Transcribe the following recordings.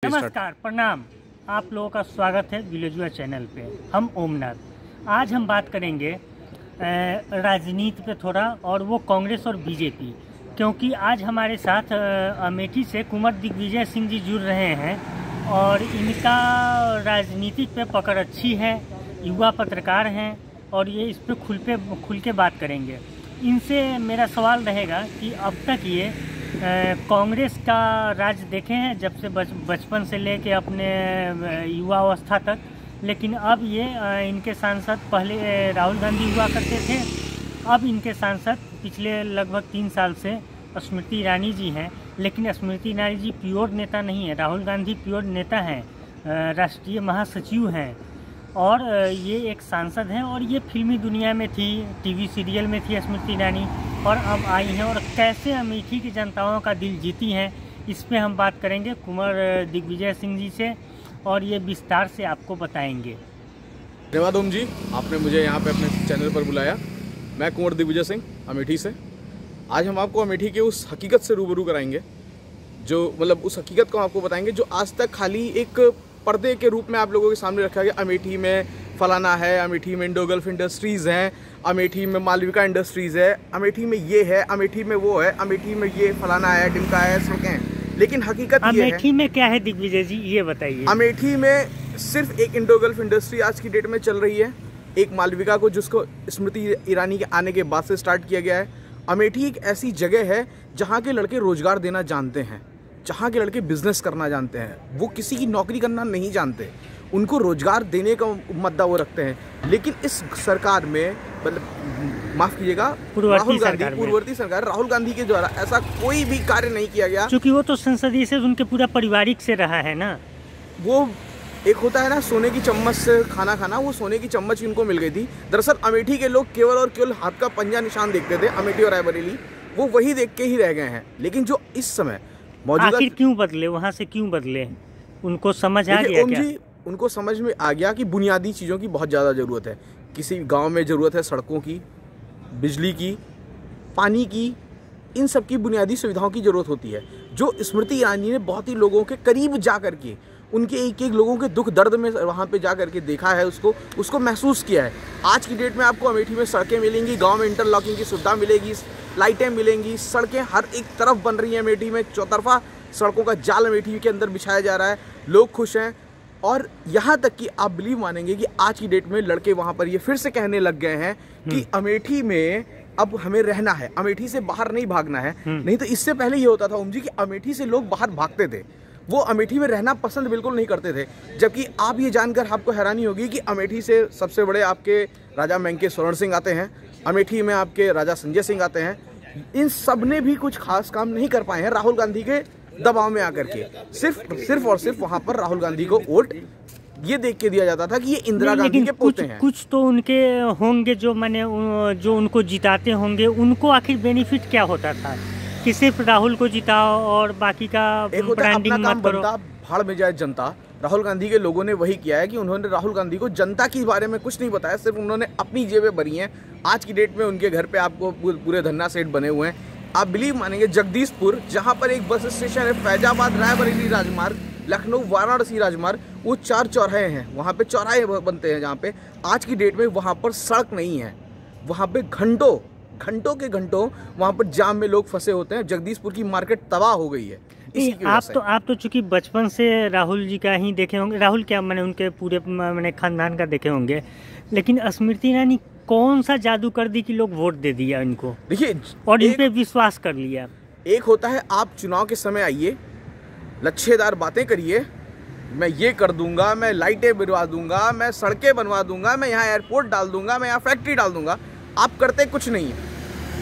नमस्कार, प्रणाम। आप लोगों का स्वागत है विलेजुआ चैनल पे। हम ओमनाथ। आज हम बात करेंगे राजनीति पे थोड़ा, और वो कांग्रेस और बीजेपी, क्योंकि आज हमारे साथ अमेठी से कुंवर दिग्विजय सिंह जी जुड़ रहे हैं और इनका राजनीतिक पे पकड़ अच्छी है, युवा पत्रकार हैं और ये इस पे खुल के बात करेंगे। इनसे मेरा सवाल रहेगा कि अब तक ये कांग्रेस का राज देखे हैं जब से बचपन से लेके अपने युवा अवस्था तक, लेकिन अब ये इनके सांसद पहले राहुल गांधी हुआ करते थे, अब इनके सांसद पिछले लगभग 3 साल से स्मृति ईरानी जी हैं। लेकिन स्मृति ईरानी जी प्योर नेता नहीं है, राहुल गांधी प्योर नेता हैं, राष्ट्रीय महासचिव हैं और ये एक सांसद हैं और ये फिल्मी दुनिया में थी, टीवी सीरियल में थी स्मृति ईरानी, और अब आई हैं और कैसे अमेठी की जनताओं का दिल जीती हैं, इस पे हम बात करेंगे कुंवर दिग्विजय सिंह जी से और ये विस्तार से आपको बताएंगे। धन्यवाद ओम जी, आपने मुझे यहाँ पे अपने चैनल पर बुलाया। मैं कुंवर दिग्विजय सिंह अमेठी से। आज हम आपको अमेठी के उस हकीकत से रूबरू कराएंगे, जो मतलब उस हकीकत को आपको बताएंगे जो आज तक खाली एक पर्दे के रूप में आप लोगों के सामने रखा गया। अमेठी में फलाना है, अमेठी में इंडोगल्फ इंडस्ट्रीज़ हैं, अमेठी में मालविका इंडस्ट्रीज़ है, अमेठी में ये है, अमेठी में वो है, अमेठी में ये फलाना है, टिमका है, सड़कें हैं। लेकिन हकीकत ये है, अमेठी में क्या है दिग्विजय जी, ये बताइए। अमेठी में सिर्फ एक इंडोगल्फ इंडस्ट्री आज की डेट में चल रही है, एक मालविका को जिसको स्मृति ईरानी के आने के बाद से स्टार्ट किया गया है। अमेठी एक ऐसी जगह है जहाँ के लड़के रोजगार देना जानते हैं, जहाँ के लड़के बिजनेस करना जानते हैं, वो किसी की नौकरी करना नहीं जानते, उनको रोजगार देने का मुद्दा वो रखते हैं। लेकिन इस सरकार में, मतलब माफ कीजिएगा, पूर्ववर्ती सरकार राहुल गांधी के द्वारा ऐसा कोई भी कार्य नहीं किया गया, क्योंकि वो तो संसदीय से उनके पूरा पारिवारिक से रहा है ना। वो एक होता है ना सोने की चम्मच से खाना खाना, वो सोने की चम्मच इनको मिल गई थी। दरअसल अमेठी के लोग केवल और केवल हाथ का पंजा निशान देखते थे, अमेठी और रायबरेली, वो वही देख के ही रह गए हैं। लेकिन जो इस समय मौजूदा, आखिर क्यों बदले, वहाँ से क्यों बदले, उनको समझ आ गया क्या? उनको समझ में आ गया कि बुनियादी चीज़ों की बहुत ज़्यादा ज़रूरत है। किसी गांव में ज़रूरत है सड़कों की, बिजली की, पानी की, इन सब की बुनियादी सुविधाओं की ज़रूरत होती है, जो स्मृति ईरानी ने बहुत ही लोगों के करीब जा कर के, उनके एक एक लोगों के दुख दर्द में वहाँ पे जा कर के देखा है, उसको महसूस किया है। आज की डेट में आपको अमेठी में सड़कें मिलेंगी, गाँव में इंटरलॉकिंग की सुविधा मिलेगी, लाइटें मिलेंगी, सड़कें हर एक तरफ बन रही हैं। अमेठी में चौतरफा सड़कों का जाल अमेठी के अंदर बिछाया जा रहा है, लोग खुश हैं। और यहाँ तक कि आप बिलीव मानेंगे कि आज की डेट में लड़के वहाँ पर ये फिर से कहने लग गए हैं कि अमेठी में अब हमें रहना है, अमेठी से बाहर नहीं भागना है। नहीं तो इससे पहले ये होता था ओम जी कि अमेठी से लोग बाहर भागते थे, वो अमेठी में रहना पसंद बिल्कुल नहीं करते थे। जबकि आप ये जानकर आपको हैरानी होगी कि अमेठी से सबसे बड़े आपके राजा मेंके स्वर्ण सिंह आते हैं, अमेठी में आपके राजा संजय सिंह आते हैं। इन सब ने भी कुछ खास काम नहीं कर पाए हैं राहुल गांधी के दबाव में आकर के। सिर्फ और सिर्फ वहां पर राहुल गांधी को वोट ये देख के दिया जाता था कि ये इंदिरा गांधी के पोते हैं। कुछ तो उनके होंगे जो जो उनको जिताते होंगे, उनको आखिर बेनिफिट क्या होता था कि सिर्फ राहुल को जिताओ और बाकी का ब्रांडिंग मत करो। भाड़ में जाए जनता। राहुल गांधी के लोगों ने वही किया है कि उन्होंने राहुल गांधी को जनता के बारे में कुछ नहीं बताया, सिर्फ उन्होंने अपनी जेबें भरी हैं। आज की डेट में उनके घर पे आपको पूरे धन्ना सेट बने हुए हैं। आप बिलीव मानेंगे, जगदीशपुर जहां पर एक बस स्टेशन है, फैजाबाद रायबरेली राजमार्ग, लखनऊ वाराणसी राजमार्ग, वो 4 चौराहे हैं, वहां पे चौराहे बनते हैं, जहां पे आज की डेट में वहां पर सड़क नहीं है। वहां पे घंटों के घंटों वहां पर जाम में लोग फंसे होते हैं। जगदीशपुर की मार्केट तबाह हो गई है। आप तो चूंकि बचपन से राहुल जी का ही देखे होंगे, राहुल क्या मैंने उनके पूरे मैंने खानदान का देखे होंगे, लेकिन स्मृति ईरानी कौन सा जादू कर दी कि लोग वोट दे दिया इनको, देखिए, और इन पे विश्वास कर लिया। एक होता है आप चुनाव के समय आइए, लच्छेदार बातें करिए, मैं ये कर दूंगा, मैं लाइटें बिरवा दूंगा, मैं सड़कें बनवा दूंगा, मैं यहाँ एयरपोर्ट डाल दूंगा, मैं यहाँ फैक्ट्री डाल दूंगा। आप करते कुछ नहीं है।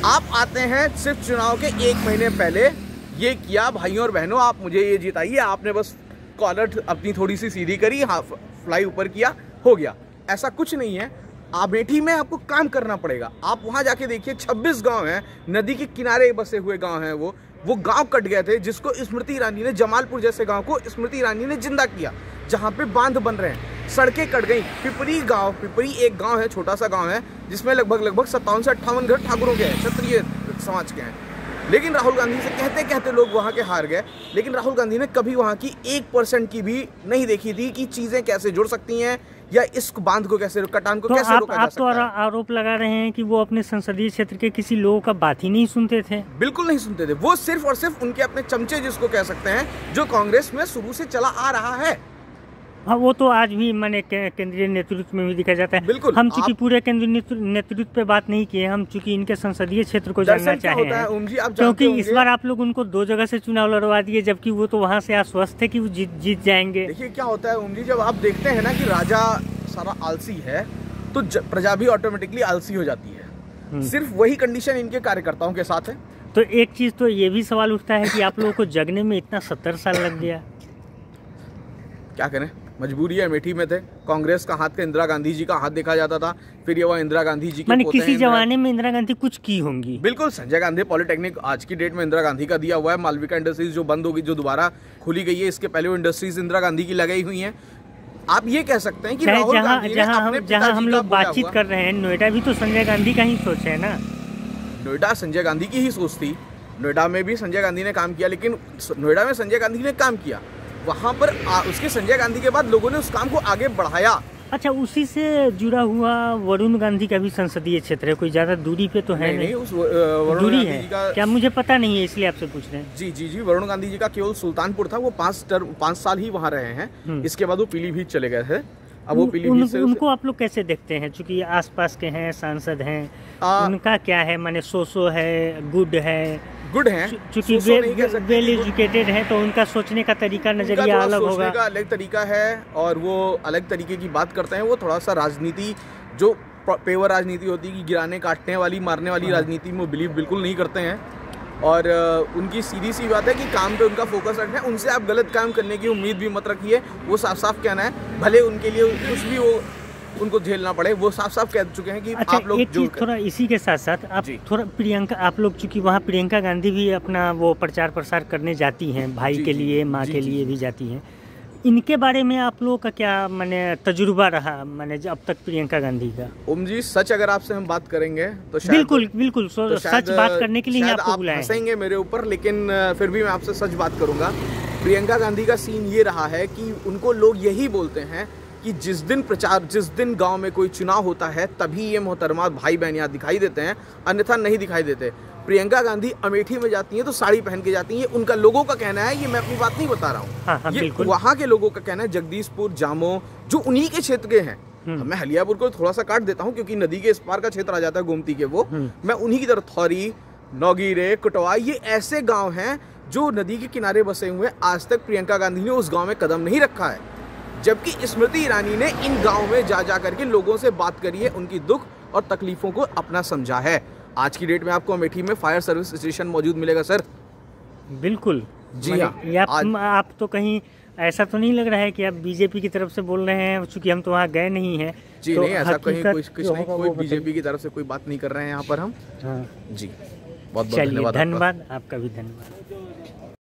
आप आते हैं सिर्फ चुनाव के 1 महीने पहले, ये किया भाइयों और बहनों, आप मुझे ये जिताइए, आपने बस कॉलर अपनी थोड़ी सी सीधी करी, हाँ फ्लाई ऊपर किया, हो गया। ऐसा कुछ नहीं है। अमेठी में आपको काम करना पड़ेगा। आप वहां जाके देखिए, 26 गांव हैं, नदी के किनारे बसे हुए गांव हैं, वो गांव कट गए थे, जिसको स्मृति ईरानी ने, जमालपुर जैसे गांव को स्मृति ईरानी ने जिंदा किया, जहां पे बांध बन रहे हैं, सड़कें कट गई। पिपरी एक गांव है, छोटा सा गांव है, जिसमें लगभग 57 से 58 घर ठाकुरों के हैं, क्षत्रिय समाज के हैं। लेकिन राहुल गांधी से कहते कहते लोग वहाँ के हार गए। लेकिन राहुल गांधी ने कभी वहाँ की 1% की भी नहीं देखी थी कि चीज़ें कैसे जुड़ सकती हैं या इस बांध को कैसे, कटान को कैसे रोका जा सकता है। आप तो आरोप लगा रहे हैं कि वो अपने संसदीय क्षेत्र के किसी लोगों का बात ही नहीं सुनते थे। बिल्कुल नहीं सुनते थे, वो सिर्फ और सिर्फ उनके अपने चमचे जिसको कह सकते हैं, जो कांग्रेस में शुरू से चला आ रहा है। हाँ, वो तो आज भी मैंने केंद्रीय नेतृत्व में भी दिखा जाता है। बिल्कुल, हम चूंकि पूरे केंद्रीय नेतृत्व पे बात नहीं किए, हम चूंकि इनके संसदीय क्षेत्र को जानना चाहे हैं, क्योंकि इस बार आप लोग उनको 2 जगह से चुनाव लड़वा दिए, जबकि वो तो वहाँ से आश्वस्त थे कि वो जीत जाएंगे। देखिए क्या होता है ओम जी, जब आप देखते हैं ना कि राजा सारा आलसी है तो प्रजा भी ऑटोमेटिकली आलसी हो जाती है। सिर्फ वही कंडीशन इनके कार्यकर्ताओं के साथ है। तो एक चीज तो ये भी सवाल उठता है कि आप लोगों को जगने में इतना 70 साल लग गया। क्या करें, मजबूरी है। अमेठी में थे, कांग्रेस का हाथ का इंदिरा गांधी जी का हाथ देखा जाता था, फिर ये वह इंदिरा गांधी जी के पोते किसी जमाने में इंदिरा गांधी कुछ की होंगी। बिल्कुल, संजय गांधी पॉलिटेक्निक आज की डेट में इंदिरा गांधी का दिया हुआ है। मालविका इंडस्ट्रीज जो बंद होगी, जो दोबारा खुली गई है, इसके पहले वो इंडस्ट्रीज इंदिरा गांधी की लगाई हुई हैं। आप ये कह सकते हैं कि जहाँ हम लोग बातचीत कर रहे हैं, नोएडा भी तो संजय गांधी का ही सोच है ना। नोएडा संजय गांधी की ही सोच थी, नोएडा में भी संजय गांधी ने काम किया। लेकिन नोएडा में संजय गांधी ने काम किया, वहाँ पर उसके संजय गांधी के बाद लोगों ने उस काम को आगे बढ़ाया। अच्छा, उसी से जुड़ा हुआ वरुण गांधी का भी संसदीय क्षेत्र है, कोई ज्यादा दूरी पे तो है नहीं? उस वरुण गांधी जी का क्या मुझे पता नहीं है, इसलिए आपसे पूछ रहे हैं। जी, वरुण गांधी जी का केवल सुल्तानपुर था, वो 5 साल ही वहाँ रहे हैं। इसके बाद वो पीलीभीत चले गए थे। अब वो पीलीभीत से उनको आप लोग कैसे देखते हैं, चूंकि आसपास के हैं, सांसद हैं, उनका क्या है, माने सो है, गुड है चूंकि वेल एजुकेटेड है, तो उनका सोचने का तरीका, नजरिया अलग होगा। सोचने का अलग तरीका है और वो अलग तरीके की बात करते हैं। वो थोड़ा सा राजनीति, जो पेवर राजनीति होती है कि गिराने काटने वाली, मारने वाली राजनीति में बिलीव बिल्कुल नहीं करते हैं। और उनकी सीधी सी बात है कि काम पे उनका फोकस रखना है। उनसे आप गलत काम करने की उम्मीद भी मत रखिए, वो साफ साफ कहना है। भले उनके लिए कुछ भी वो उनको झेलना पड़े, वो साफ साफ कह चुके हैं कि अच्छा, आप लोग एक चीज थोड़ा इसी के साथ साथ आप थोड़ा प्रियंका, आप लोग चूंकि वहाँ प्रियंका गांधी भी अपना वो प्रचार प्रसार करने जाती हैं, भाई के लिए, माँ के लिए भी जाती हैं। इनके बारे में आप लोगों का क्या माने तजुर्बा रहा, माने अब तक प्रियंका गांधी का? ओम जी, सच अगर आपसे हम बात करेंगे तो शायद बिल्कुल सच बात करने के लिए आपको बुलाया है। हंसेंगे मेरे ऊपर, लेकिन फिर भी मैं आपसे सच बात करूंगा। प्रियंका गांधी का सीन ये रहा है कि उनको लोग यही बोलते हैं कि जिस दिन गांव में कोई चुनाव होता है तभी ये मोहतरमा भाई बहन यहाँ दिखाई देते हैं, अन्यथा नहीं दिखाई देते। प्रियंका गांधी अमेठी में जाती हैं तो साड़ी पहन के जाती हैं, उनका लोगों का कहना है, ये मैं अपनी बात नहीं बता रहा हूँ। हाँ, ये वहाँ के लोगों का कहना है। जगदीशपुर, जामो, जो उन्हीं के क्षेत्र के हैं, मैं हलियापुर को थोड़ा सा काट देता हूँ क्योंकि नदी के इस पार का क्षेत्र आ जाता है गोमती के, वो मैं उन्हीं की तरफ, थौरी, नौगीरे, कुटवा, ये ऐसे गाँव हैं जो नदी के किनारे बसे हुए। आज तक प्रियंका गांधी ने उस गाँव में कदम नहीं रखा है, जबकि स्मृति ईरानी ने इन गाँव में जा करके लोगों से बात करी है, उनकी दुख और तकलीफों को अपना समझा है। आज की डेट में आपको अमेठी में फायर सर्विस स्टेशन मौजूद मिलेगा सर। बिल्कुल जी हाँ। आप तो कहीं ऐसा तो नहीं लग रहा है कि आप बीजेपी की तरफ से बोल रहे हैं, चूंकि हम तो वहाँ गए नहीं हैं। जी तो नहीं, ऐसा कहीं कोई बीजेपी की तरफ से कोई बात नहीं कर रहे हैं यहाँ पर हम। हाँ जी, बहुत बहुत धन्यवाद। आपका भी धन्यवाद।